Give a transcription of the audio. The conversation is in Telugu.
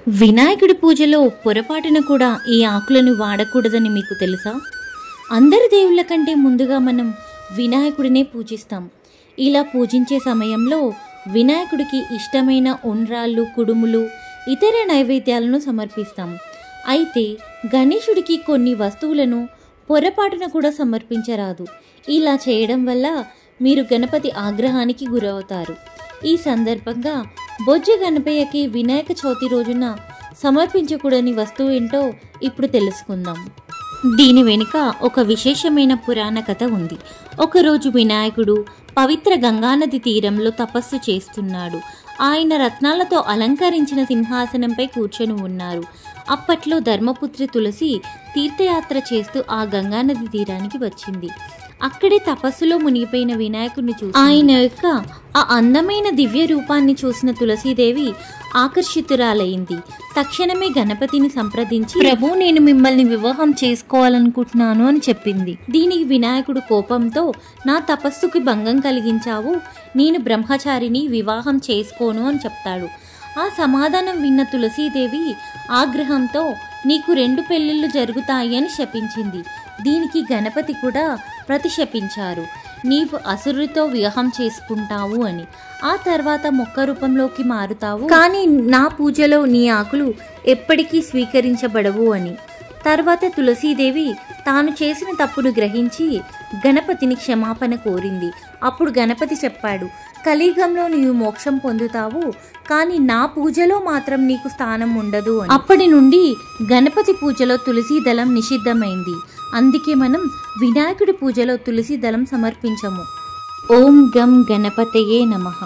వినాయకుడి పూజలో పొరపాటున కూడా ఈ ఆకులను వాడకూడదని మీకు తెలుసా? అందరి దేవుళ్ళ కంటే ముందుగా మనం వినాయకుడినే పూజిస్తాం. ఇలా పూజించే సమయంలో వినాయకుడికి ఇష్టమైన ఉండ్రాళ్ళు, కుడుములు, ఇతర నైవేద్యాలను సమర్పిస్తాం. అయితే గణేశుడికి కొన్ని వస్తువులను పొరపాటున కూడా సమర్పించరాదు. ఇలా చేయడం వల్ల మీరు గణపతి ఆగ్రహానికి గురవుతారు. ఈ సందర్భంగా బొజ్జ గణపయ్యకి వినాయక చవితి రోజున సమర్పించకూడని వస్తువు ఏంటో ఇప్పుడు తెలుసుకుందాం. దీని వెనుక ఒక విశేషమైన పురాణ కథ ఉంది. ఒకరోజు వినాయకుడు పవిత్ర గంగానది తీరంలో తపస్సు చేస్తున్నాడు. ఆయన రత్నాలతో అలంకరించిన సింహాసనంపై కూర్చొని ఉన్నారు. అప్పట్లో ధర్మపుత్రి తులసి తీర్థయాత్ర చేస్తూ ఆ గంగానది తీరానికి వచ్చింది. అక్కడే తపస్సులో మునిగిపోయిన వినాయకుడిని చూసి ఆయన యొక్క ఆ అందమైన దివ్య రూపాన్ని చూసిన తులసీదేవి ఆకర్షితురాలైంది. తక్షణమే గణపతిని సంప్రదించి, ప్రభు, నేను మిమ్మల్ని వివాహం చేసుకోవాలనుకుంటున్నాను అని చెప్పింది. దీనికి వినాయకుడు కోపంతో, నా తపస్సుకి భంగం కలిగించావు, నేను బ్రహ్మచారిని, వివాహం చేసుకోను అని చెప్తాడు. ఆ సమాధానం విన్న తులసీదేవి ఆగ్రహంతో, నీకు 2 పెళ్లిళ్ళు జరుగుతాయి అని శపించింది. దీనికి గణపతి కూడా ప్రతిశపించారు, నీవు అసురుడితో వివాహం చేసుకుంటావు అని. ఆ తర్వాత మొక్క రూపంలోకి మారుతావు, కానీ నా పూజలో నీ ఆకులు ఎప్పటికీ స్వీకరించబడవు అని. తర్వాత తులసీదేవి తాను చేసిన తప్పును గ్రహించి గణపతిని క్షమాపణ కోరింది. అప్పుడు గణపతి చెప్పాడు, కలియుగంలో నీవు మోక్షం పొందుతావు, కానీ నా పూజలో మాత్రం నీకు స్థానం ఉండదు అని. అప్పటి నుండి గణపతి పూజలో తులసి దళం నిషిద్ధమైంది. అందుకే మనం వినాయకుడి పూజలో తులసి దళం సమర్పించము. ఓం గం గణపతయే నమః.